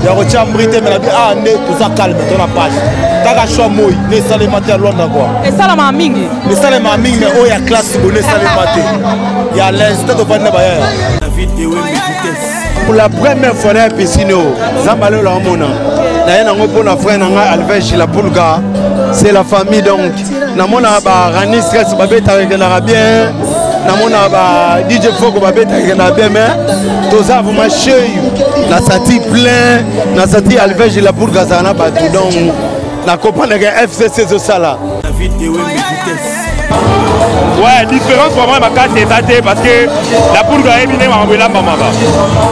il y a un brité, mais ah, tout ça calme, ton la page. Taka choix moi, ne salé maté à Londres quoi. Et ça la mamingi. Ne salé mamingi, mais oh il y a classe, ne salé maté. Il y a l'instant de Van Bayer. Pour la première fois dans piscino, Zambalo la mona. Na yena ngopo na frère na Alvej la Pulga. C'est la famille donc. Na mona ba Rani stress ba beta na bien. Namona ba DJ Fogo ba beta na bien mais toza vraiment chez na sati plein na sati Alvej la Pulga zana ba tout donc na comprendre que FCC zo sala. Ouais, différence pour moi ma carte est datée parce que la Pulga est venue en Belamba Mama.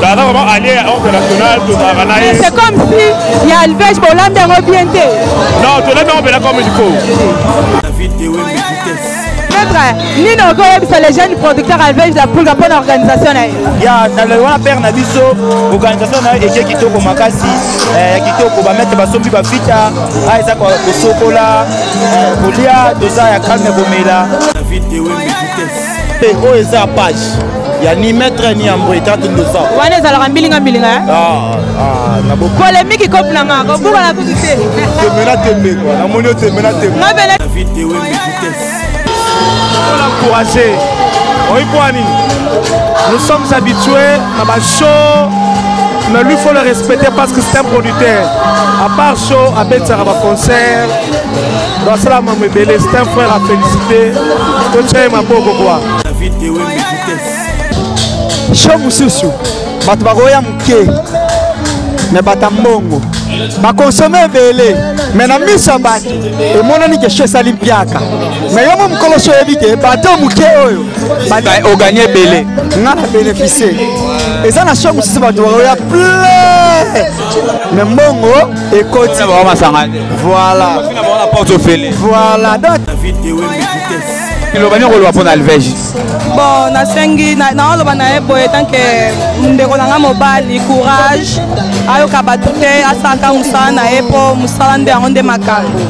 Ça va vraiment aller à international tout ça. C'est comme si il y a Alvej pour l'ambiance orientée. Non, tout le monde est là comme il faut. Nino c'est les jeunes producteurs Alvej la Pulga pour l'organisation. Il y a dans le roi père Nabiso organisation et qui toko makasi qui toko ba mettre ba sombi ba fita aiza ko sokola kolia doza ya kalme bomela et oh eza page ya ni maître ni ambre tatu doza wana za la mbilinga na bo polémique ko planga ko buka la kutite te mena tembe quoi na monio te mena tembe ngabele On l'a encouragé. Nous sommes habitués à ma show, mais lui il faut le respecter parce que c'est un producteur. À part show, à Betsara concert, dans cela c'est un frère à féliciter. Tu es ma beau quoi. Show mususu, batubagoya muke, mais batambongo. Ma consommer belé mais na misa bato et monani que chez Salim Piaka mais yomo mukolo so ebike bato muke oyo ba o gagner belé ngana bénéficier et ça na show mususu bato ya plein mais mbongo et koti voilà voilà donc le bagnon rolo pour Alvej. Bon, na sengi na on le bana ebo tant que ndeko nanga mobali courage ayo kabatute asaka musala na ebo musala nde onde makambo.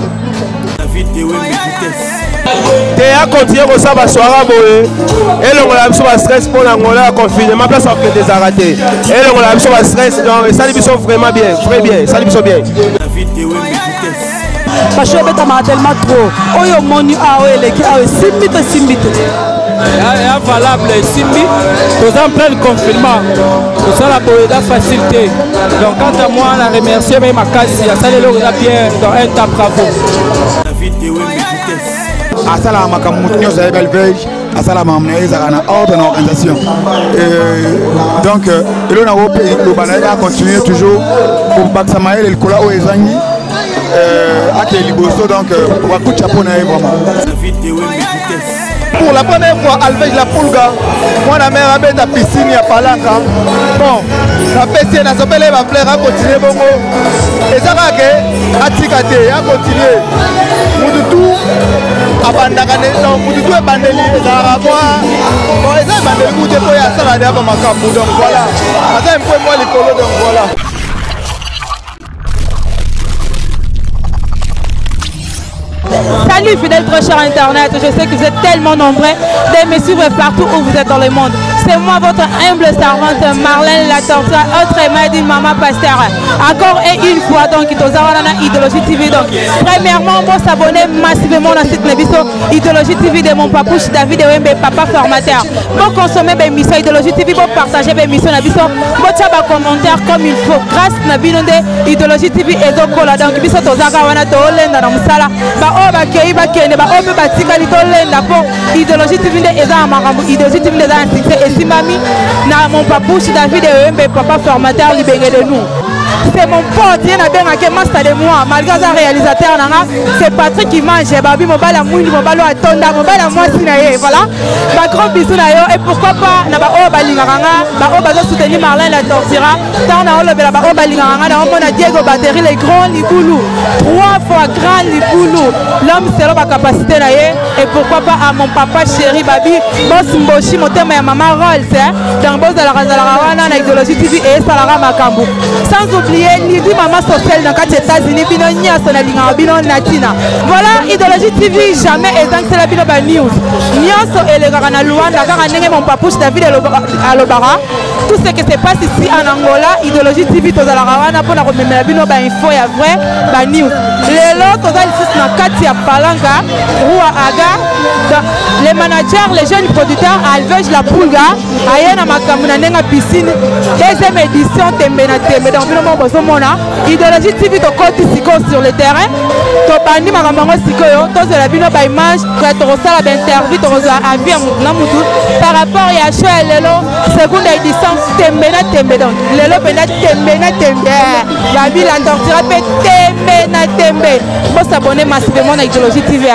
Te a continuer ko sa ba soara boye et le la biso ba stress pour la ngola confinement place en des arrêtés et le la biso ba stress donc ça les biso vraiment bien très bien ça les biso bien. Parce que tu tellement trop. Oyo moni awe leki awe simbite. est valable simbi. Nous en plein confinement. Tout ça la boïda facilité. Donc quant à moi, la remercier même ma casse. Ça les logs bien dans un tas bravo. Asala makamutinyo za Alvej, asala mamneza kana ordre d'organisation. Donc il a le banana continuer toujours pour Baxamael le cola au ezangi akeli bosso donc on va coup de chapeau na vraiment. Pour la première fois Alvej la Pulga, moi la mère abet à piscine ya palanga. Bon, la PC na sopele va fleur à continuer bongo. Et ça va que atikate a continuer. Mututu abandakane non mututu e bandeli ezara moi. Bon, eza bandeli mututu ko ya sala de ba makambu donc voilà. Asa un peu moi les colos donc voilà. Salut fidèles très chers internet, je sais que vous êtes tellement nombreux de me suivre partout où vous êtes dans le monde. C'est moi votre humble servante Marlène la Tortue, autre Madi Maman Pasteur. Encore et une fois donc Idéologie TV. Donc premièrement, on s'abonner massivement à site Nebiso Idéologie TV de mon papouche David Wembe papa formateur. Pour consommer mes missions Idéologie TV, pour partager mes missions Nebiso, pour faire des commentaires comme il faut. Grâce à Binonde Idéologie TV et Zokola. Donc Biso Tozaka wana to lenda na musala. Ba oba kei ba kene ba obe ba tikali to lenda po Idéologie TV de eza makambo Idéologie TV de eza Simami, na mon papouche David Wembe papa formateur libéré de nous. c'est mon pote, il y a bien un master de moi, malgré un réalisateur, c'est Patrick qui mange, Babi Mobala Mouini, Mobala Atonda, Mobala Moissinaye, voilà. Ma grand bisou d'ailleurs, et pourquoi pas, n'a pas Balingaranga, Baoba soutenir Marlène la Tortira, tant on a Baoba Balingaranga, on a Diego Battery, les grands Liboulou, 3 fois grand Liboulou, l'homme c'est la capacité d'ailleurs, et pourquoi pas à mon papa chéri Babi, Boss Mboshi, mon thème et maman Rolls, dans Boss de la Razalawana, la idéologie TV et Salara Makambu. Sans oublier, Lydie Maman Sociale dans les États-Unis, Bino Nia Sonalinga, Bino Natina. Voilà, idéologie TV, jamais exemple c'est la Bino News. Nyonso et les Garana Luanda, Garanenge, mon papouche David Alobara. Tout ce qui se passe ici en Angola, idéologie TV, Toza la Rawana, pour la remettre la Bino Info et vrai, News. Les lots, Toza ici dans Katia Palanga, Roua Aga, les managers, les jeunes producteurs, Alvej La Pulga, Ayana Makamuna Nenga Piscine, deuxième édition, Tembena Tembe, dans le moment Bosomona, idéologie TV, to côté Siko sur le terrain, to Bandi Makamango Sikoyo, Toza la Bino by Image, Toza la interview, Toza Avi Amutu, par rapport à Choua Lelo, seconde édition, Tembena Tembe, donc, Lelo Bena Tembena Tembe, la ville en tortira, Tembena Tembe, pour s'abonner massivement à idéologie TV.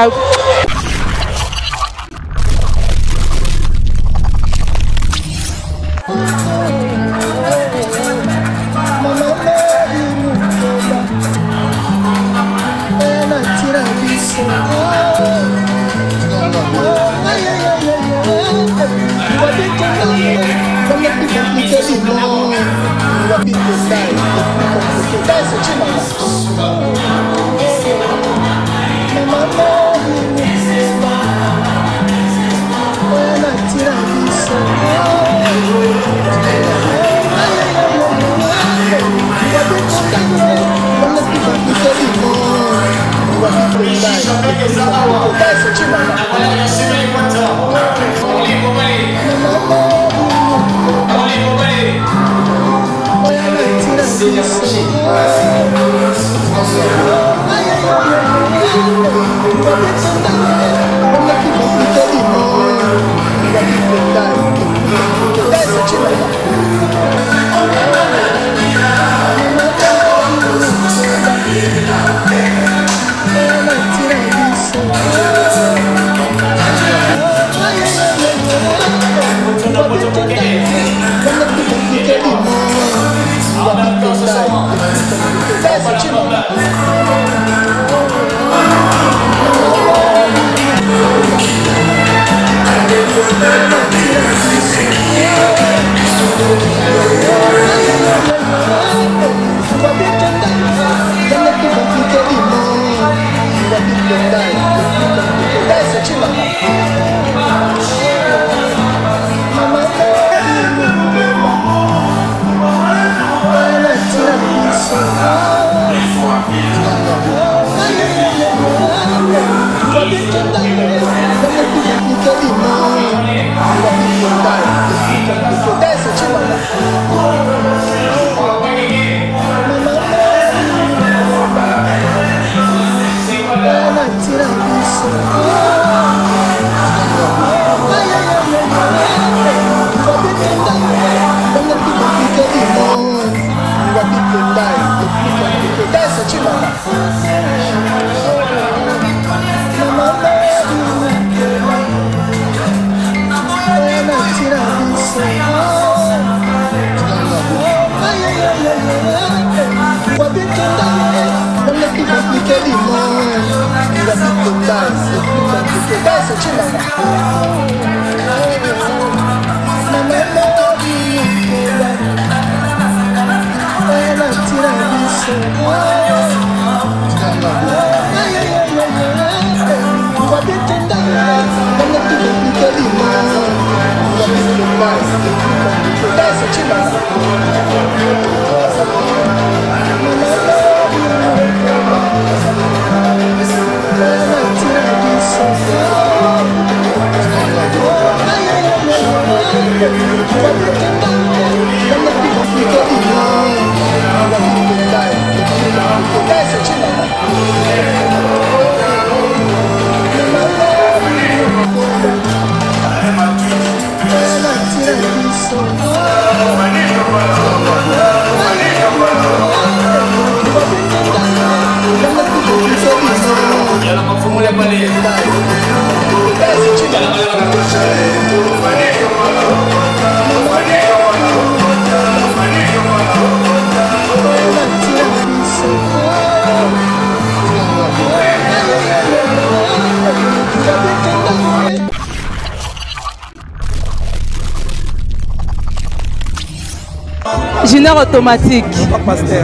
Junior automatique.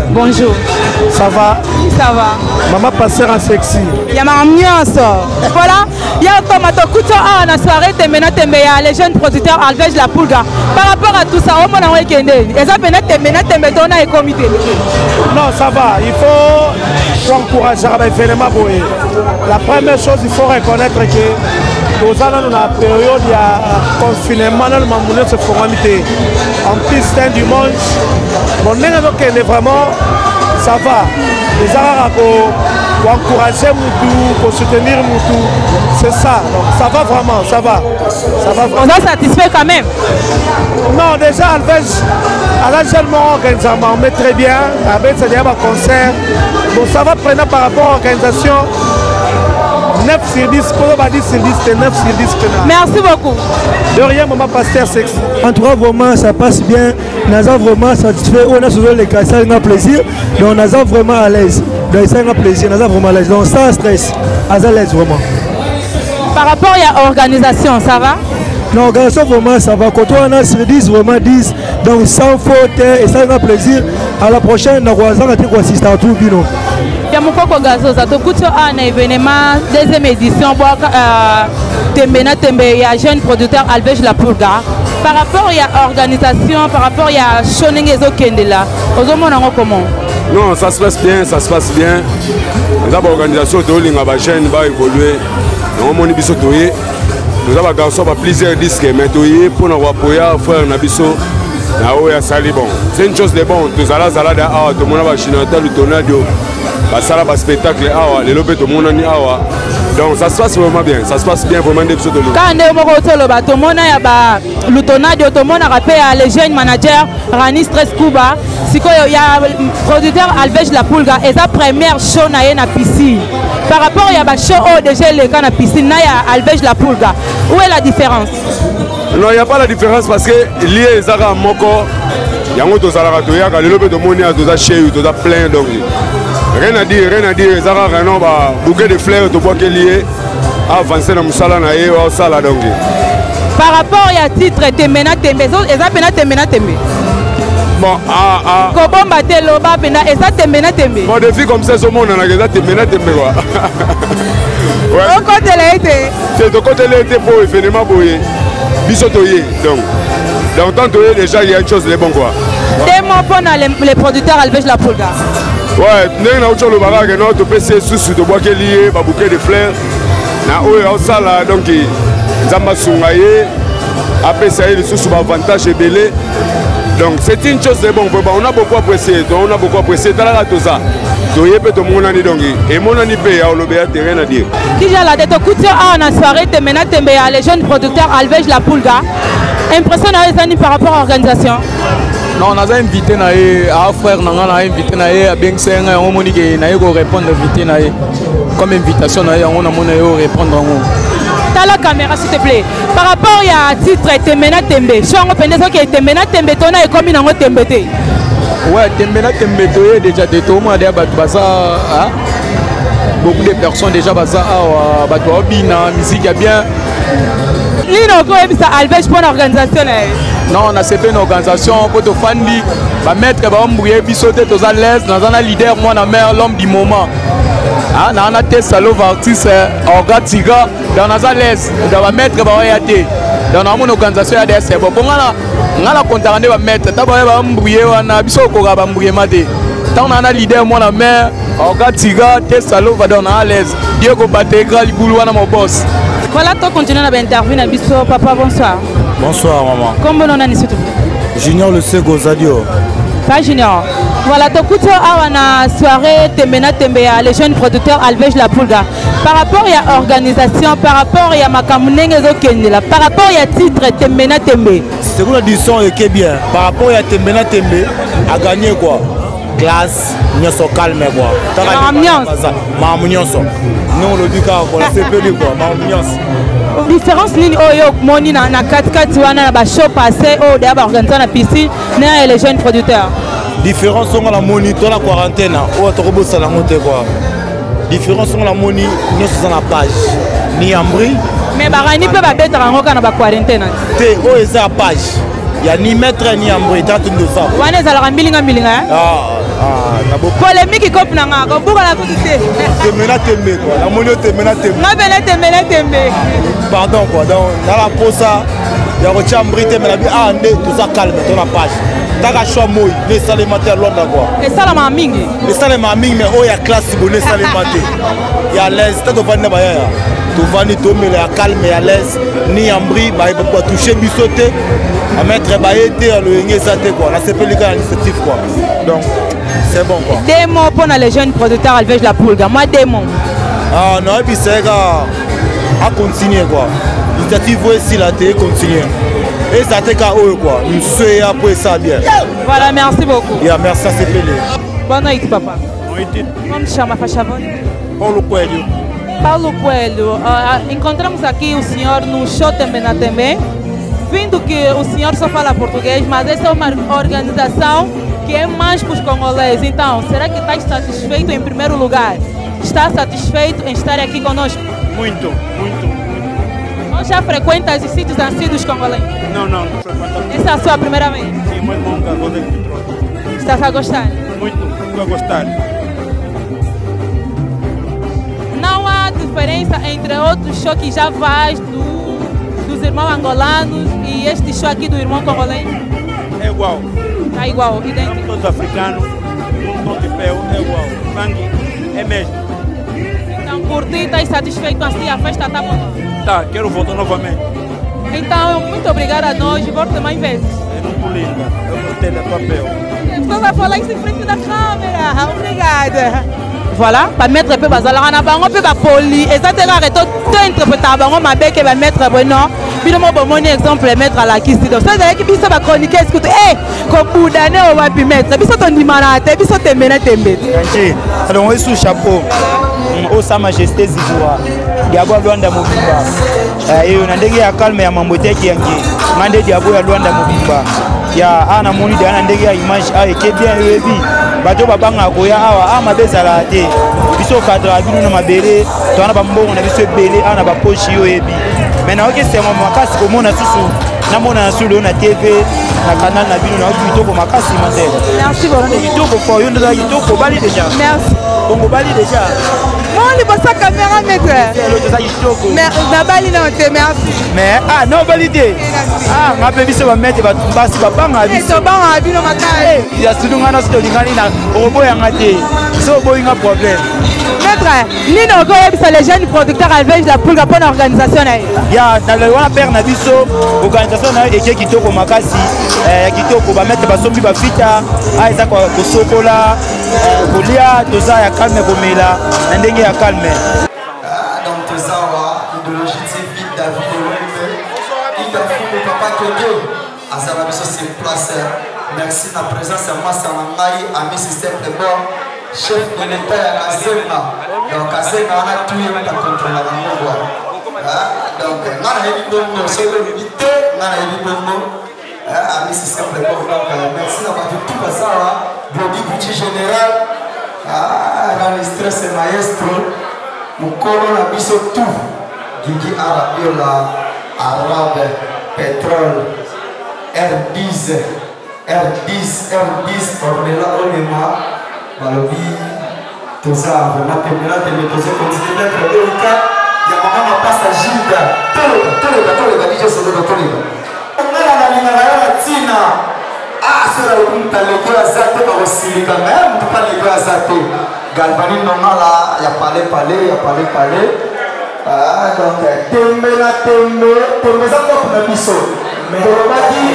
Bonjour. Ça va? Ça va. Maman Pasteur en sexy. Il y a ma ambiance. Voilà. Il y a Tomato Kuto à la soirée Temena Tembeya, les jeunes producteurs Alvej La Pulga. Par rapport à tout ça, on m'a envoyé Kende. Et ça Temena Tembetona et comité. Non, ça va. Il faut encourager l'événement. La première chose, il faut reconnaître que nous avons une période il y a confinement dans le monde se formalité. En plus, c'est un dimanche. Mon est vraiment, ça va. Les Arabes pour encourager Moutou, pour soutenir Moutou. C'est ça. Donc ça va vraiment, ça va. Ça va vraiment. On est satisfait quand même. Non, déjà, Alvej, à la jeune organisation, on met très bien. Avec c'est déjà un concert. Donc ça va prendre par rapport à l'organisation. 9 sur 10, pour pas 10 sur 10, c'est 9 sur 10. Merci beaucoup. De rien, maman Pasteur sexy. En tout cas, vraiment, ça passe bien. Nous sommes vraiment satisfaits. On a souvent les cas, ça a plaisir. Donc, nous sommes vraiment à l'aise. Donc, ça a plaisir. Nous sommes vraiment à l'aise. Donc, sans stress, à l'aise vraiment. Par rapport à l'organisation, ça va? Non, l'organisation, vraiment, ça va. Quand on a sur 10, vraiment 10. Donc, sans faute, et ça a plaisir. À la prochaine, nous allons assister à tout. Il y a mon coco gazosa. Tu écoutes un événement, deuxième édition, Temena Tembeya, jeune producteur Alvej La Pulga. Par rapport à l'organisation, par rapport à Shoningezo Kendela, comment? Non, ça se passe bien, ça se passe bien. Nous avons l'organisation de l'Ingabachen va évoluer. Nous avons nous avons garçon plusieurs disques, mais pour nous appuyer, frère Nabiso. C'est une chose de bon. Tout ça, tout le monde va chiner le tornado. Ça va spectacle. Donc ça se passe vraiment bien. Ça se passe bien vraiment des choses de l'eau. Quand on a le tornado, tout le monde a rappelé à les jeunes managers, Rani Stress Kuba. Il y a le producteur Alvej La Pulga et sa première show dans la piscine. Par rapport à la show déjà les cas dans la piscine, il y a Alvej La Pulga. Où est la différence? Non, il n'y a pas la différence parce que lié les Arabes à Moko, il y a un autre Zara il y a le de monnaie, il y a chez eux, il y a plein donc. Rien à dire, les Arabes ont un bouquet de fleurs, tu vois qu'il est avancé dans le salon et au salon donc. Par rapport à titre Temena Tembe, et ça pena Temena Tembe. Bon, Comment battre l'oba pena et ça Temena Tembe. Bon, des filles comme ça, au monde, on a déjà Temena Tembe quoi. Au côté là été. C'est au côté là été pour événement boyer. Bisotoyer donc tant que déjà il y a une chose de bon quoi. Des mots pour les producteurs Alvej La Pulga. Ouais, nous avons autre chose le barrage que notre PC sous de bois qui est lié, bouquet de fleurs. Na au sala donc Zamba Sungaye après ça il sous avantage et belé. Donc c'est une chose de bon. On a beaucoup apprécié, on a beaucoup apprécié dans la tout ça. Donc il peut tout le monde en donc et mon ani paye à l'obéir terrain à dire. Déjà la dette couture à la soirée Temena Tembeya, les jeunes producteurs Alvej La Pulga. Impressionnant par rapport à l'organisation. Non, on a invité à frère, on a invité à Bengsen, on a dit qu'on répondre invité comme invitation, on a répondre. T'as la caméra s'il te plaît. Par rapport à titre Temena Tembe, je suis en train de dire que Temena Tembe est comme une autre Tembe. Ouais, Temena Tembe déjà des tours, beaucoup de personnes déjà musique bien. Alvej pour l'organisation. Non, on a fait une organisation pour te fandi, mettre bisoter tous à l'aise, dans un leader, moi, la mère, l'homme du moment. On a testé Salov artiste, Orga Tiga, dans la l'aise, dans mettre dans une organisation, c'est bon. On a contact de mettre, on a biso koga mbouye mate. Tant on a leader, moi, la mère, Orga Tiga, test Salov, dans la l'aise. Dieu ko batega libulu wana mon boss. Voilà, tu continues à intervenir à Bisso. Papa, bonsoir. Bonsoir, maman. Comment on a dit tout? Junior le Sego Zadio. Pas Junior. Voilà, tu écoutes à la soirée Temena Tembeya, les jeunes producteurs Alvej La Pulga. Par rapport à l'organisation, par rapport à Makamunengezo Kendela, par rapport à titre Temena Tembe. C'est une édition qui est bien. Par rapport à Temena Tembe, à gagner quoi? Classe, nous sommes calmes quoi. Ambiance. Nous le dit qu'on a CPD quoi, ambiance. Différence nini oyo moni na 4-4 wana ba show passé au d'abord organiser na piscine na les jeunes producteurs. Différence on la moni dans la quarantaine ou to robosa la monter quoi. Différence on la moni nous sur la page. Ni ambri mais ba ni peut ba bettre en kana ba quarantaine. Té o eza page. ya ni maître ni ambre tatu ndo ça wana ezalaka mbilinga polémique ikope na nga kobuka na kutu te temena tembe quoi la monio temena tembe nga bele tembele tembe pardon quoi donc na la posa ya kotia mbrite mais na bi nde toza calme to na page taka choix moi ne salema te londa quoi esalama mingi mais oyo ya classe bone salema te ya l'aise ta tovandi na bayaya tovandi tomela ya calme ya l'aise ni ambri batouche biso te amettre baye te aloyenge eza te quoi nasepeli kaka initiative quoi donc c'est bon quoi. Des mots pour les jeunes producteurs Alvej La Pulga. Moi des mots. Ah non, et puis c'est à continuer quoi. L'initiative aussi la télé continuer. Et ça t'est qu'à eux quoi. Nous sommes après ça bien. Voilà, merci beaucoup. Yeah, merci à CPL. Bonne nuit papa. Como chama, faz favor? Paulo Coelho. Paulo Coelho. Encontramos aqui o senhor no show também na TV. Vindo que o senhor só fala português, mas essa é uma organização que é mais para os congoleses. Então, será que está satisfeito em primeiro lugar? Está satisfeito em estar aqui conosco? Muito. Ou já frequenta os sítios antigos congolenses? Não. Essa é a sua primeira vez? Sim, muito bom, gostei muito. Está a gostar? Muito, estou a gostar. Não há diferença entre outros shows que já vais dos irmãos angolanos e este show aqui do irmão congolês? É igual. Está igual, idêntico. Todos africanos, um de pé, é igual. Sangue é mesmo. Então, por ti, estás satisfeito assim? A festa está boa? Tá, quero voltar novamente. Então, muito obrigada a nós e volte mais vezes. É muito linda, eu gostei da tua pele. Estou a falar isso em frente da câmera. Obrigada. Voilà, para mettre un peu bazala na bango pe ba poli et ça te va to interpréter bango mabe ke ba mettre non bino mo bomoni exemple mettre à la kisi donc ça d'ailleurs ki biso ba chroniquer écoute ko boudane o wa bi mettre biso to ndimana te biso tembena tembe nje alors on sous chapeau o sa majesté zibura diabo Luanda Mobimba na ndenge ya calme ya mamboteki yangi ngande diabo ya Luanda Mobimba ya ana moni de ana ndenge ya image ke bien yebi bato babanga koya awa mabezala te biso cadre bino na mabele to ana bambongo na biso ebele ana ba poche yo yebi mais na oke sema makasi komona susu na mona sulo na TV na canal na bino na kitoko makasi mazela merci beaucoup kitoko for yo ndoza kitoko bali déjà merci bongo bali déjà on li bossa caméra maître mais na bali na te merci mais non validé ngabe biso ba mettre ba basi ba banga biso to banga bino makale ya sidunga na sto lingani na oboya ngate so boyinga problème maître nino ko yebisa les jeunes producteurs Alvej La Pulga pour l'organisation na ya na le wana père na biso organisation na eke kitoko makasi ya kitoko ba mettre ba sombi ba fita eza ko sokola kolia toza ya calme komela na ndenge ya calme donc toza wa idéologie TV David Wembe il a fait papa Kodio azala biso sur place merci na présence ya masa na ngai ami système de bord chef de l'état ya Kazenga donc Kazenga wana tuye mta contrôler la ngwa donc ngana hebi bongo solo vite ngana hebi bongo ami système de bord donc merci na ba tout passawa Bobby Gucci général dans le stress maestro mukolo na biso tout Gigi Arabiola Arabe pétrole R10 Ornella Olema balobi toza vraiment terminal de toza continuer d'être délicat ya mama pasta Gilda tolega DJ solo tolega ngala na lingala ya tina sera ukunta leko ya zate ba osilika même pas leko ya zate galvani nongala ya pale donc tembe za ko na biso mais robaki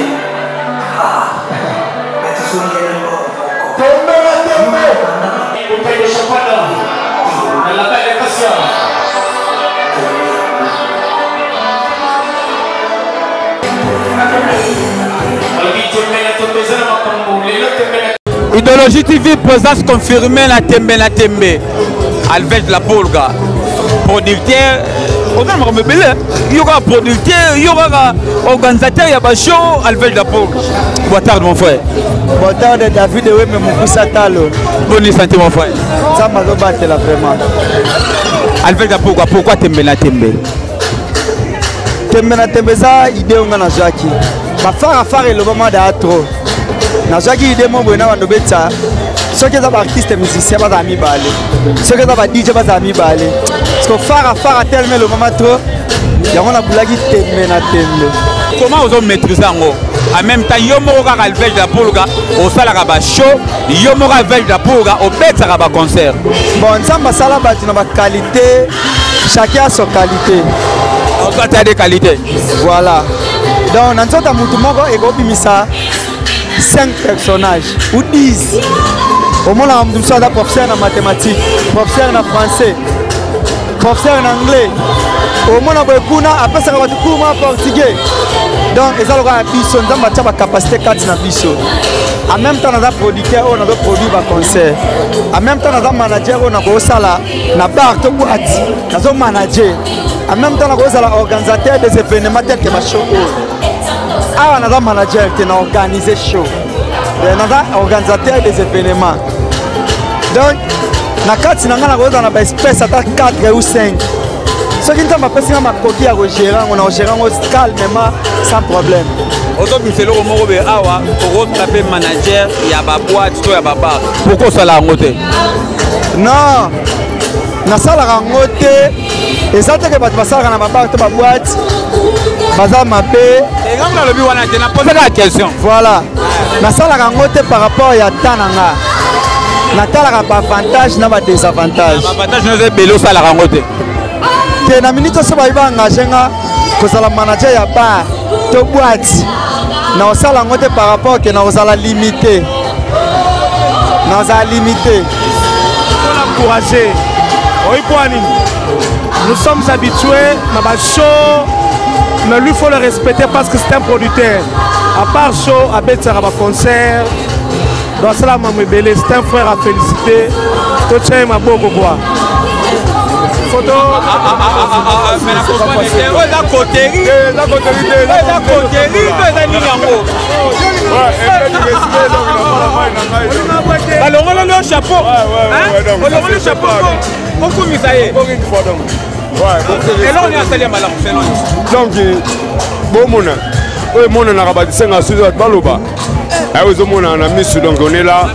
tembe umpende chapada na la belle passion Idéologie TV présence confirmée la Tembe Alvej La Pulga producteur il y aura producteur il y aura organisateur il y a show Alvej La Pulga. Bonne tarde mon frère. Bonne tarde David Wembe Mukusa Talo. Bonne santé mon frère. Ça m'a battu là vraiment. Alvej La Pulga pourquoi Tembe ça idée on a Jackie bafara elobama da trop nazwaki ide mo boye na bandobeta soki eza baartiste musicien bazala mibale soki eza badj bazala mibale parceke fara teleme elobama trop yango nabulaki tembe na tembe. Comment vous maîtrisez yango en même temps yo moko kaka alvege la pulga osalaka bashow yo moko alvege la pulga obetaka baconcert? Bon, nzambe asala bato na baqualité, chacun a son qualité. Toi tu as des qualités. Voilà. Donc na nzota mutu moko ekobimisa 5 personnages ou 10. Au moins on a un professeur en mathématiques, professeur en français, professeur en anglais. Au moins on a après ça on a cours en portugais. Donc ils ont la biso, nous avons capacité 4 na biso. En même temps on a producteur, on a produit un concert. En même temps on a manager, on a sala na bar to boîte, on a manager. En même temps on a organisateur des événements tels que ma show. Ah, on a manager qui a organisé show. On a organisateur des événements. Donc, na 4 on a une espèce à 4 ou 5. Ce qui est ma coquille à gérer, on a géré calmement, sans problème. Aujourd'hui, c'est le moment où on taper manager, il y a ma boîte, il y a ma bar. Pourquoi ça l'a rencontré? Non, na ça l'a rencontré. Et ça, c'est que tu vas na ma bar, tu vas boîte. Bazar ma paix. Et comme dans le but, on a posé la question. Voilà. Na ça l'a rencontré par rapport à Tananga. Na talaka pas avantage, na pas désavantage. Avantage, nous avons bélo ça l'a rencontré. Que na minute ça va engager nga kozala manager ya bar to boîte na osala ngote par rapport que na osala limité na osala limité on encourager oui poani nous sommes habitués na ba show mais lui faut le respecter parce que c'est un producteur à part show à betara ba concert dans cela mamebele c'est un frère à féliciter to tient ma boko quoi photo mais la comprendre que la coterie la balongolo le chapeau balongolo le chapeau beaucoup misaye et là on est à salir malam donc bon mona oui mona na rabatissé na suzo baloba ayo mona na misu donc on est là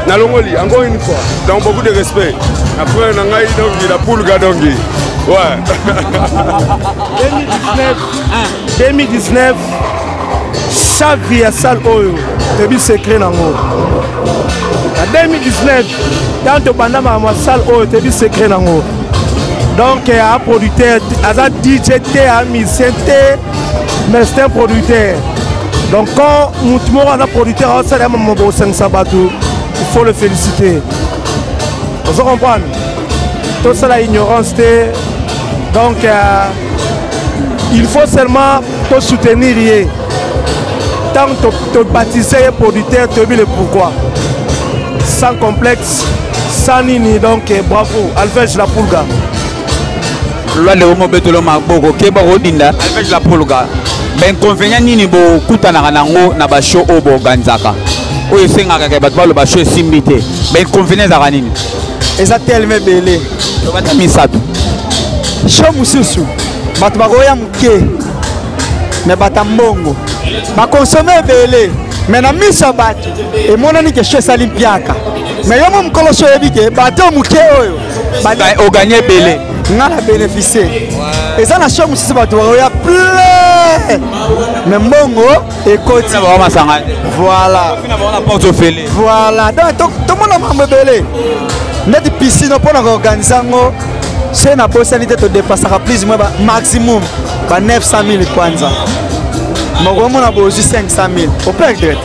na longoli encore une fois donc beaucoup de respect na frère na ngai donc la pulga donc ouais 2019 Xavi ya salle oyo tebi secret nango en 2019 quand to banda ma salle oyo tebi secret nango donc un producteur aza DJ T un musicien T mais c'est un producteur donc quand Moutimo a un producteur ça là mon beau 500 bateau il faut le féliciter vous comprenez tout ça la ignorance donc il faut seulement te soutenir tant te baptiser producteur te dire le pourquoi sans complexe sans nini donc bravo Alvege la Pulga loin de homo betolo maboko keba rodinda Alvege la Pulga ben convenient nini bo kutanaka nango na ba show obo ganzaka oyo sengaka ke bato baloba show esimbite ben convenient zaka nini eza teleme belé lobata misato show mususu bato bakoya moke me bata mbongo bakonsome ebele me na miso bato emonani ke show esali mpiaka me yo mo mokolo show oyebi ke bato moke oyo oganye ebele nga na bénéficie eza na show mosusu bato bakoya plein me mbongo ekoti voilà donc tomona mambo ebele ndeti piscine mpona koorganize yango se na bosani te todepasaka plus ou moins maximum ba 900 000 kwanza moko mona bozwi 500 000 operdre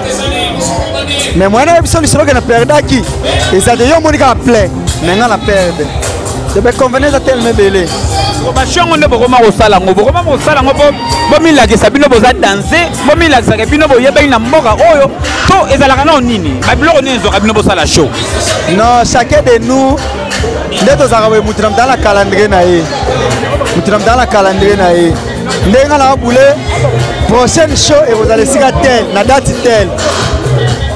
mais mwana ya biso lisolo ke na perdaki eza de yo omoni kaka plein me nga na perde debe convenez a teleme ebele bashongo nde bokoma kosala yango bokoma kosala yango bomilakisa bino boza danse bomilakisaka bino boyebaki na mboka oyo to ezalaka nao nini babiloko nini ezoka bino bosala show non chacun de nous nde tozalaka boye mutu na mutala calendrier na ye mutu na mutala calendrier na ye ndenge nga na babule prochaine show ekozala esika tel na date tel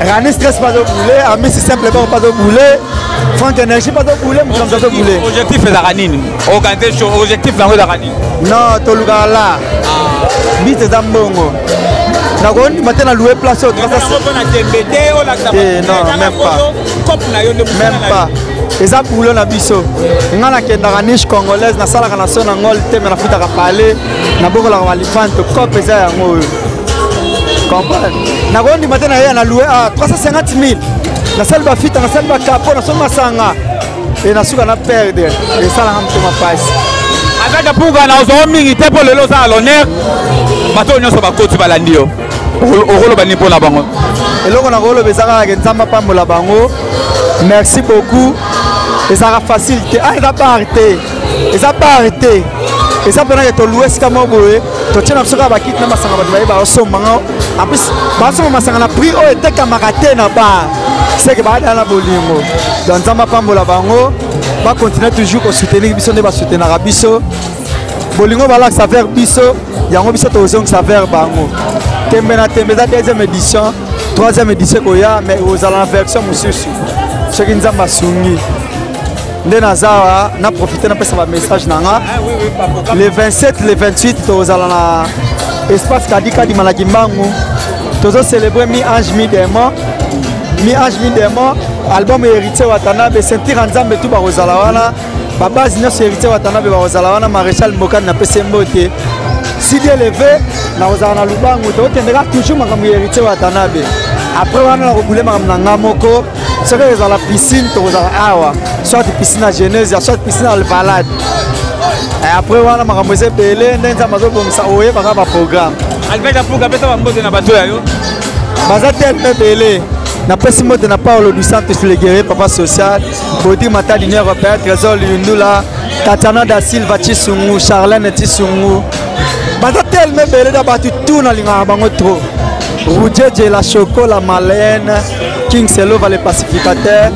Rani stress pas de bouler, Ami c'est simplement pas de bouler, Franck énergie pas de bouler, mutu na mutu pas de bouler. Objectif ezalaka nini? Organiser show, objectif nango ezalaka nini? Non, toluka là. bit eza mbongo nakondima te na louer place oyo non même pas eza boulot na biso nga nakendaka niche congolaise nasalaka na so na ngol te me nafutaka pale nabokolaka balifante cope eza yango oyo comprendre nakondima te na ye na louer a 350 000 nasali bafita nasali bakapo naso masanga e nasuka na perdre esalaka motema pasi azaka mpuka na ozwa mingi te mpo lelo oza na l'honneur bato nyonso bakoti balandi yo okoloba nini mpona bango eloko na koloba eza kaka ke nzambe apambola bango merci beaucoup ezalaka facile te eza bare te eza bare te eza mpena ke tolue esika moko boye totie na biso kaka bakiti na masanga bato baye baosombanga en plus baosomba masanga na prix oyo etekamaka te na bar seke baadala na bolingo donc nzambe apambola bango bacontinue toujours kosoutenir biso nde basoutenaka biso bolingo balakisa vers biso yango biso tozongisa vers bango tembe na tembe eza deuxième édition troisième édition koya mais ozala na version mosusu soki nzambe asungi nde naza awa na profite napesa bamessage na nga le 27 le 28 tozala na espace kadikadi malaki mbangu tozocélébre mi ange mi démon album héritier watanabe sentir ya nzambe tu bakozala wana babase nyonso héritier watanabe bakozala wana maréchal mbokani napesi mbote sidi élevé nakozala na lubangu tokendeka toujours makambo ya héritier watanabe après wana nakobule makambo na nga moko soki ezala piscine tokozala awa soit piscine ya genèse soit piscine ya valade après wana makambo eza ebele nde nzambe azobongisa oyebaka baprogramme alveka mpuka apesa bambote na bato yayo baza teleme ebele napesi mbote na Paulo du Santos le guerrier papa social Bodi Mata d'Union Européenne Trésor Lundula Tatiana da Silva Chisungu Charlène Chisungu baza teleme ebele na bato tout na lingaka bango trop Roujeje la Choco la Malène King Selova le pacificateur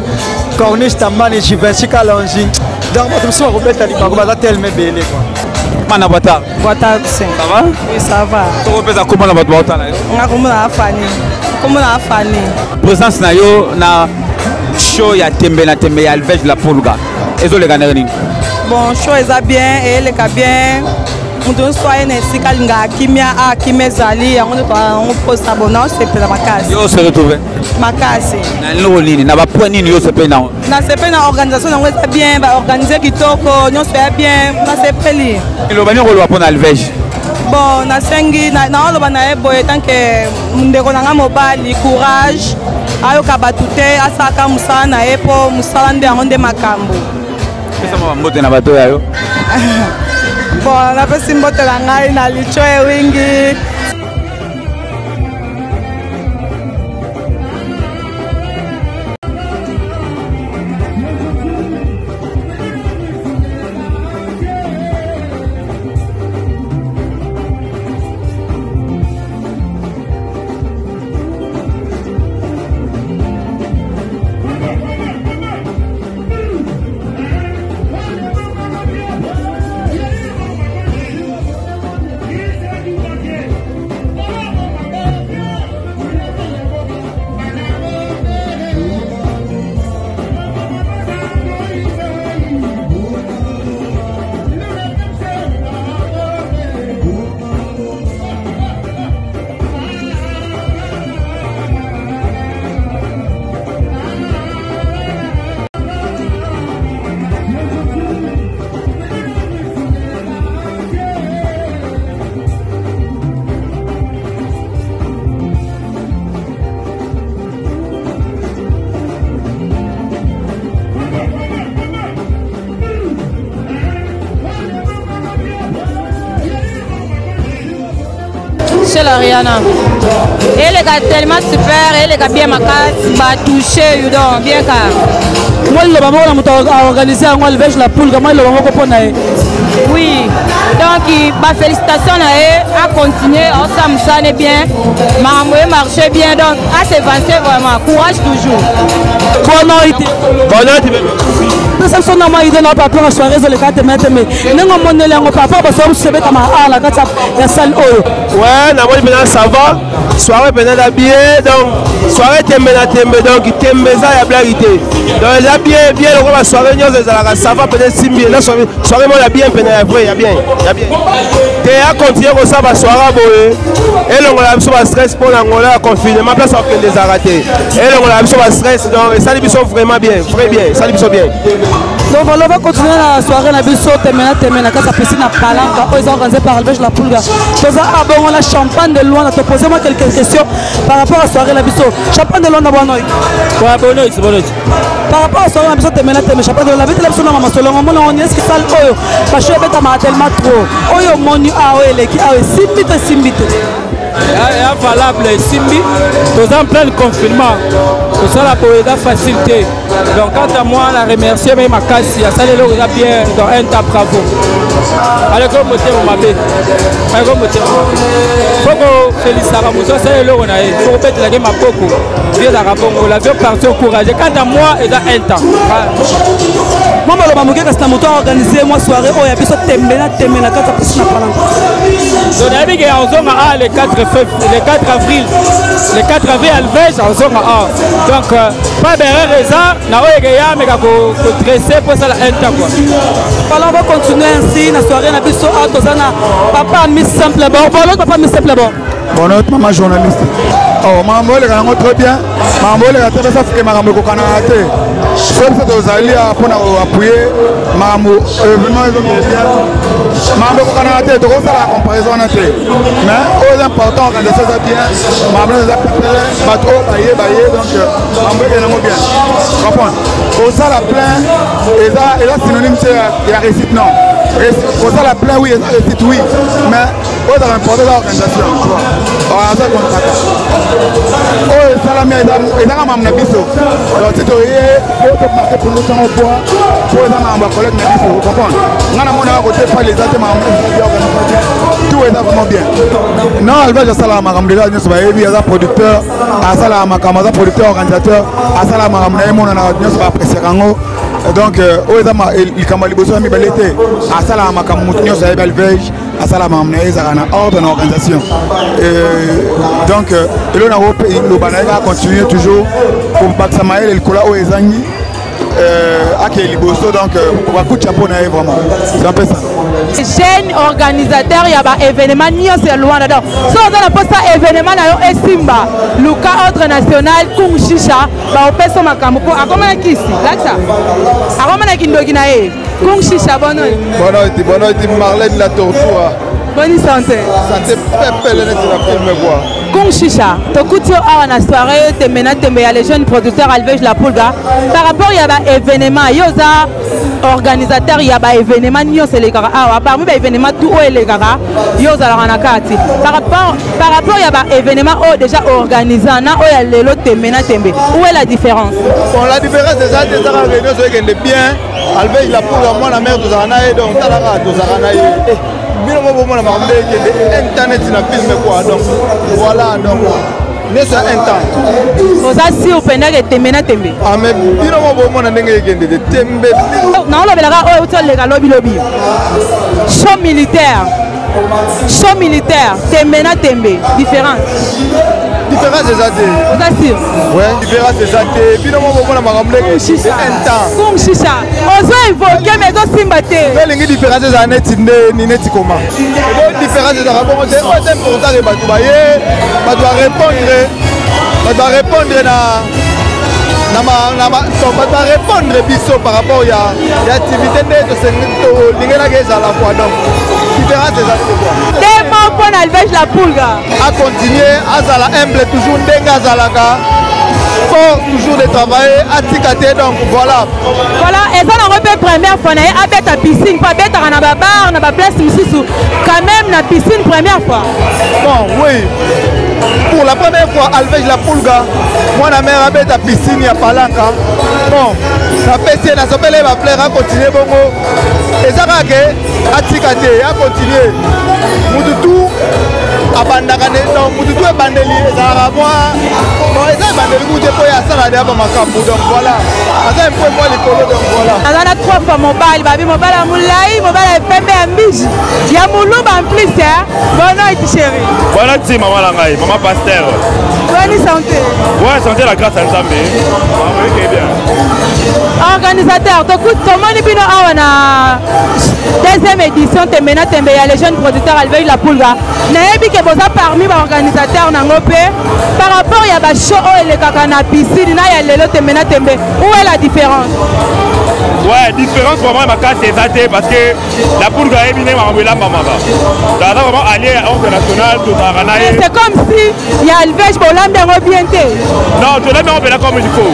Corniche Tambani Givenchy Kalonji donc bato mosusu bakobeta libango baza teleme ebele Mana Bata. Bata, ça va? Oui, ça va. Tu repères comment la Bata là? Comment la Fanny? Comment la Fanny? Présence na yo na show ya tembe na tembe ya Alvej la Pulga. Ezo le gagner nini? Bon, show est bien et le cas bien. Nous soyons ici kalinga kimia a kimezali on pose abonnement c'est pour ma case. Yo se retrouver. Ma case. Na lo nini na ba point nini yo se pe na. Na se pe na organisation na ngwe bien ba organiser kitoko nyo se bien na se peli. Lo banyo ko lo apona Alvej. Bon na sengi na lo bana ebo tant que ndeko na nga mobali courage ayo kabatute asaka musana epo musala nde nde makambo. Pesa mwa mbote na bato yayo. Bon, napesi mbote na ngai na licho wingi. Chez la Rihanna. Et les gars tellement super, et les gars bien ma carte, m'a touché, donc bien car. Moi le maman a organisé un Alvej la poule, comment le maman comprend. Oui, donc bah félicitations à continuer, ensemble ça est bien, m'a marché bien, donc à s'avancer vraiment, courage toujours. Comment il était? ça son nama idée na papa na soirée zo le 4 mai nengo monele ngo papa ba so se beta ma ala kata ya salle oyo ouais na moi maintenant ça va soirée maintenant bien donc soirée tembe na tembe donc tembe ça ya blaguité donc là bien le la soirée nyoze ça va peut-être simbi la soirée moi la bien pendant ya vrai ya bien te a continuer comme ça ba soirée boye et le ngala biso ba stress pour la ngola confinement place à que des arrêtés et le ngala biso ba stress donc ça les biso vraiment bien très bien ça les biso bien. Donc on va continuer la soirée na biso temena kasa piscine na Palanca ils ont organisé par Albège la Pulga. Donc on a champagne de loin te poser moi quelques questions par rapport à la soirée na biso. Champagne de loin na bonoy. Ouais bonoy c'est bonoy. Par rapport à la soirée na biso temena champagne de loin la biso la biso na mama solo ngomona on est-ce que ça oyo parce que beta ma tellement trop. Oyo monu a oyo leki a simbite. est valable Simbi, nous en plein confinement, tout ça la poésie facilité. Donc quant à moi, la remercier même ma casse, il y a ça les lots bien dans un tas bravo. Allez comme moté mon mabé, allez comme moté. Faut que féliciter la moto, ça les lots on a eu. Faut peut-être la game à beaucoup. Bien la rabon, la vie partie au courage. Quant à moi, il y a un temps. Moi, je vais organiser une soirée où il y a des gens qui temena kata piscine na Palanca. Donc, il y a le 4 avril. Le 4 avril, Albège, donc, pas de raison, mais il faut dresser pour ça un temps. On va continuer ainsi, la soirée, na biso papa mis simple bon, papa mis simple bon. Bon, notre maman journaliste. Oh, maman, elle est très bien. Maman, elle est très bien. Elle est très bien. Seul fait aux alliés pour appuyer maman, vraiment ils ont bien. Maman, elle est très bien. La comparaison est très bien. Mais au important, quand ça va bien, maman, elle est très bien. Bateau, baillé, donc maman, elle est très bien. Comprends? Au ça la plainte, et là synonyme c'est la réussite, non. Au ça la plainte, oui, et la réussite, oui. Mais au ça l'important de l'organisation. Oh, salami eza ka mamu na biso donc ti toye po tomarke pongo ntango poa po eza makambo ya collègue na biso comprendre nga na mona kote fale eza te makambo tout eza vraiment bien non Albège asalaka makambo déjà nyonso bayebi aza producteur asalaka makambo aza producteur organisateur asalaka makambo na ye monana nyonso baapresiaka yango donc oyo eza likambo ya liboso ya mibale te asalaka makambo motu nyonso ayebi Albège asalaka makambo na ye ezalaka na ordre na organisation donc eloko nango mpe loba na ye kaka continuer toujours kobakisa mayele likola oyo ezangi ake liboso donc bakuti chapeau na ye vraiment c'est un peu ça. Jeune organisateur il y a ba événement nyonso ya Luanda donc so oza na posa événement na yo esimba luka ordre national Kung Shisha ba opesa makambo po akoma kisi laksa akoma na kindoki na ye Kung Shisha bono iti Marlène la Tortue. Bonne santé. Santé pepele neti na filme quoi. Kung Shisha, tokuti awa na soirée temena tembe ya les jeunes producteurs Albège la Pulga par rapport ya ba événement yoza organisateur ya ba événement nyonso le kaka awa parmi ba événement tout o le kaka yoza la na kati par rapport ya ba événement o déjà organisé na o ya lelo temena tembe où est la différence? Bon la différence c'est ça c'est ça réunion so que bien Albège la Pulga moi na mère tozana et donc talaka tozana et bino mo bomona ma mbé que internet na filme quoi donc voilà donc n'est ça un temps oza si openda ke temena tembe ah mais bino mo bomona ndenge kende de tembe na olobelaka oyo utoleka lobi show militaire temena tembe différence c'est ça oza sûr ouais différence c'est ça bino mo bomona ma mbé que un temps Kung Shisha ozo évoquer mais zo simba te belingi différence za neti ni neti comment différence za rabon c'est important que batu baye batu va répondre na répondre biso par rapport ya activité de ce lingela que ça la fois donc différence c'est ça quoi demain pour Albège la Pulga à continuer à zala humble toujours ndenga zalaka fort toujours de travailler à Tikate donc voilà et ça n'a pas première fois à bête à piscine pas bête à na bar na place misusu quand même na piscine première fois bon oui pour la première fois Albège la Pulga moi la mère à bête à piscine à Palanca bon la PC na sopele va plaire à continuer bongo et ça va que à Tikate à continuer mututu abandaka donc mutu tu ebandeli ezalaka mwa bon eza ebandeli kutu po ya asala deya bamakambo donc voilà aza mpo mwa likolo donc voilà aza na 3 fois mobali babi mobali ya molai mobali ya pembe ya mbiji ya moluba en plus bono iti chéri bona ti mama na ngai mama pasteur boni santé ouais santé la grâce à Nzambe ok bien organisateur tomoni bino awa na deuxième édition Tembena Tembe ya les jeunes producteurs Alveille la Pulga nayebi ke boza parmi baorganisateur nango mpe par rapport ya bashow oyo elekaka na piscine na ya lelo Tembena Tembe où est la différence? Ouais, différence vraiment ma case c'est ça parce que la Pulga est bien mamela mamaba dans vraiment allié international tout ça c'est comme si ya Alveille bolambi yango bien te non tu l'as bien comme il faut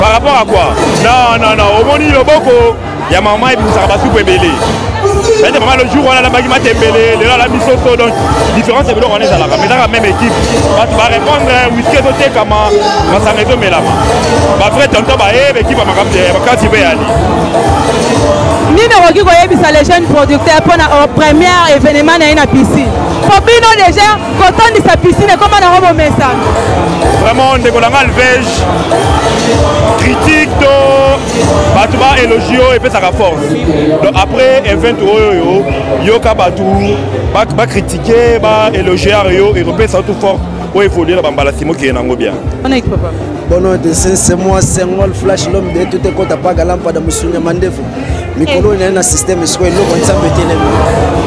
par rapport à quoi non au moni loboko ya maman et ça va tout ébélé mais le jour où on a la bagima tembélé le la mission donc différence c'est que on est dans la même équipe tu vas répondre whisky doté comme ça maison mais là ba frère tonton ba équipe ma quand tu veux aller nini okoki koyebisa les jeunes producteurs mpona premier événement na ye na piscine po bino déjà kotondisa piscine ekoma nango bomesana vraiment ndekolanga Alveille critique to bato ba élogio epesaka force donc après event oyo yoka bato bacritiquer baélogiar yo epesa tout fort oyo evolue na bambala simo keye nango bien bon nom de c'est moi Sengol Flash l'homme de tout écoute à Pagalampa de Moussounia Mandefu mikolo na na système est quoi eloko nzambe telemi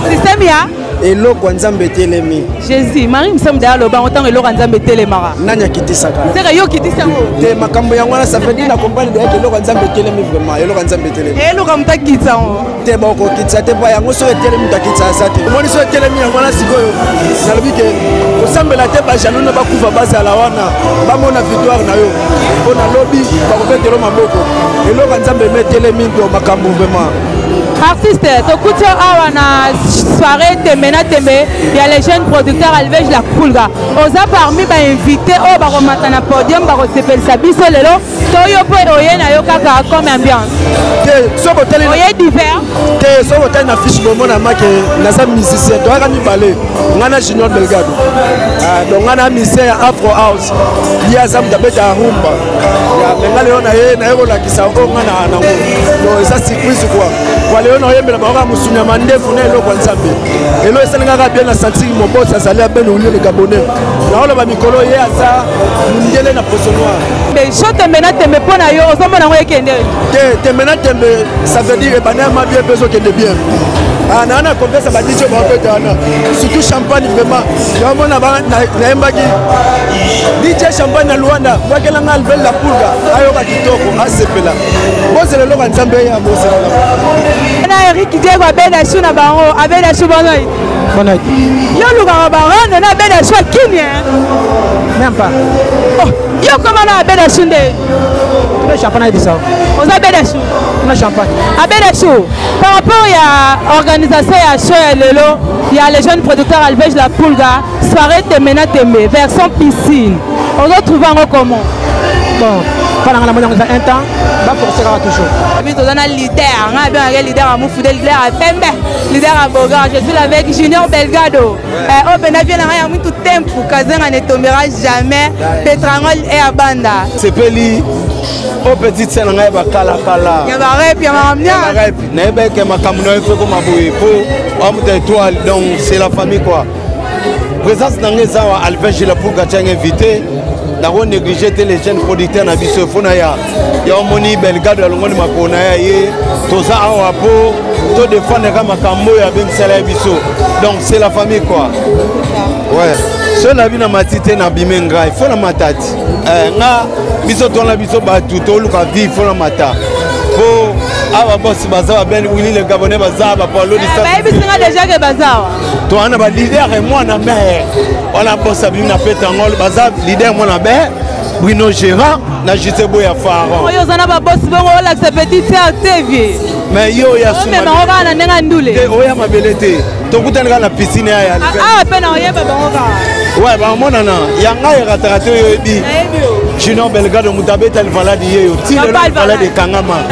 système ya eloko nzambe telemi Jésus Marie msem da loba autant eloko nzambe telemara nanya kitisaka c'est yo kitisango te makambo yango na ça fait dire na comprendre de eloko nzambe telemi vraiment eloko nzambe telemi eloko mtakitsango te boko kitsa te ba yango so telemi mtakitsa sate moni so telemi yango na sikoyo na lobike osambela te ba jalo na bakufa bazala wana bamona victoire na yo ona lobby bakobetelo maboko eloko nzambe metelemi ndo makambo vraiment artiste tokuti awa na soirée Tembena Tembe ya les jeunes producteurs Alveille la Pulga oza parmi bainvité oyo bakomata na podium bakosepelisa biso lelo toyo mpe oye na yo kaka comme ambiance oye divers te soko otali na fiche bomona make naza musicien toyaka mibale nga na Junior Belgado donc nga na musicien ya Afro House ye aza moto abeta rumba menga lelo naye kolakisa o nga na nango donc eza surprise kwa lelo naoyembela baoka mosunya mandefu na eloko nzambe elo esalingaka bien na santiri mobosi azali abene olio le gabonais naoloba mikolo ye aza mundele na poso noire so Tembena Tembe mpo na yo ozomona yango ekende te Tembena Tembe ça veut dire ebana ya mabie mpe ezokende bien naa na confiance badije baobeta wana surtout champagne vraiment yomona nayembaki dj champagne na Luanda bwakelanga Alveille la Pulga ayoka kitoko asepela bozela eloko nzambe ya bozela na Eric Diego abeda shu na bango abeda shu bono yo lukaka barande na abeda shu akini même pas yo koma na abeda shu nde le champagne est ça oza abeda shu na champagne abeda shu par rapport ya organisation ya show ya lelo ya les jeunes producteurs Alveille la Pulga soirée Tembena Tembe version piscine on doit trouver encore comment bon pendant la moyenne un temps va forcer toujours abi tozana leader nga bien avec leader à Moufoudé leader à Pembe leader à Boga je suis avec Junior Belgado oh bena vient na ya mutu tempo kazenga ne tombera jamais Petrangol et à Banda sepeli au petite scène nga ba kala ya ba rep ya mamnya na ebe ke makambo na efeko maboye po amu étoile donc c'est la famille quoi présence nanga zawa Alveille la Pulga tanga invité nako négliger te les jeunes producteurs na biso fona ya omoni Belgado alongoni makona ya ye toza awa po to défendre ka makambo ya bengisala ya biso donc c'est la famille quoi ouais so na bina matite na bimenga il faut na matati nga biso to na biso ba tout luka vie faut na mata po awa boss bazawa ben wili le gabonais bazawa pa lo distance ba bisinga déjà que bazawa to ana ba leader et moi na mère on a boss abina Petrangol bazawa leader moi na mère Bruno Gérard na Jitebo ya Pharaon oyo zana ba boss bongo la petit TV mais yo ya suma mais on na nenga ndule te oya mabelete to kutana na piscine ya pe na oyeba bango ka ouais ba mona na yanga ya ratarato yo bi Junior Belgado mutabeta le valadi yeyo ti le valadi kangama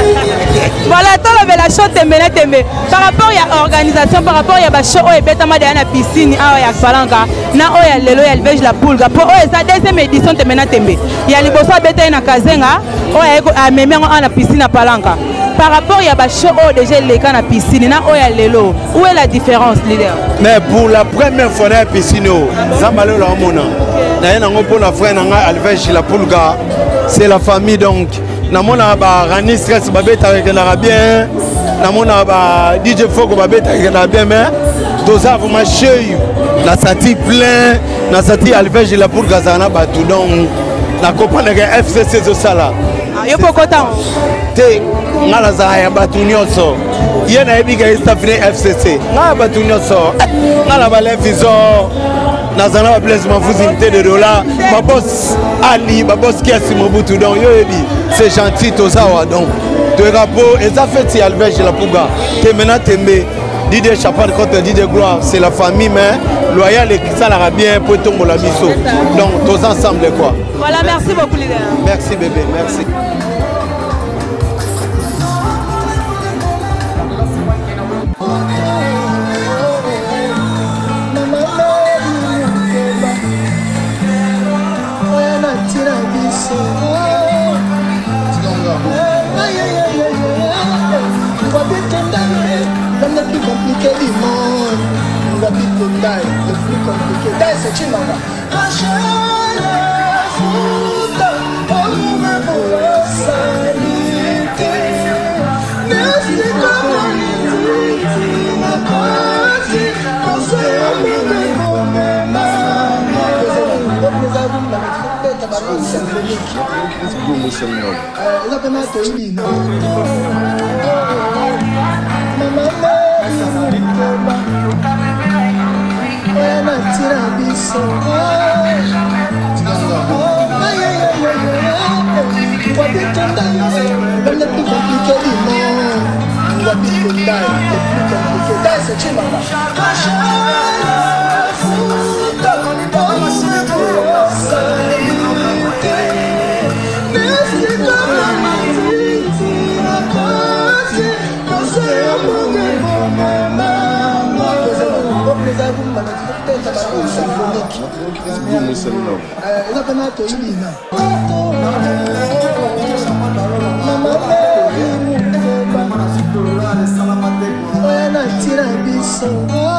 Voilà, tout le la chose tembe. Par rapport à l'organisation, par rapport à la show, et bêtement dans la piscine, à Palanca, na oya lelo ya Alvège la Poulga. Pour eux, ça deuxième édition tembe. Il y a les boss à bêta na Kazenga, oya à même en la piscine à Palanca. Par rapport à la show, déjà les cas na piscine, na oya lelo. Où est la différence, leader? Mais pour la première fois dans la piscine, Zamalo la Mona. Pour la frère Alvège la Poulga, c'est la famille donc. Namona ba Rani Stress babeta avec l'arabien, namona ba DJ Fogo babeta avec l'arabien, mais tous ça vous marchez, la sati plein, la sati Alvège la Poulga zana batu donc la comprendre que FCC zo sala. Yo pokotan. Te ngala za ya batu nyonso. Yena ebiga istafine FCC. Ngala batu nyonso. Ngala ba levizo. Nazana ba place mafuzimité de dollars. Ma boss Ali, ma boss Kiasi Mobutu donc yo ebi. C'est gentil tout ça donc. De rapport et ça fait si Alvège la Poulga. Te mena tembe. Didier Chapat contre Didier Gloire, c'est la famille mais loyal et ça l'ara bien pour tomber la misso. Donc tous ensemble quoi. Voilà, merci beaucoup leader. Merci bébé, merci. Le plus compliqué du monde, on va vite le taille, le plus compliqué. Taille, c'est Chimanga. So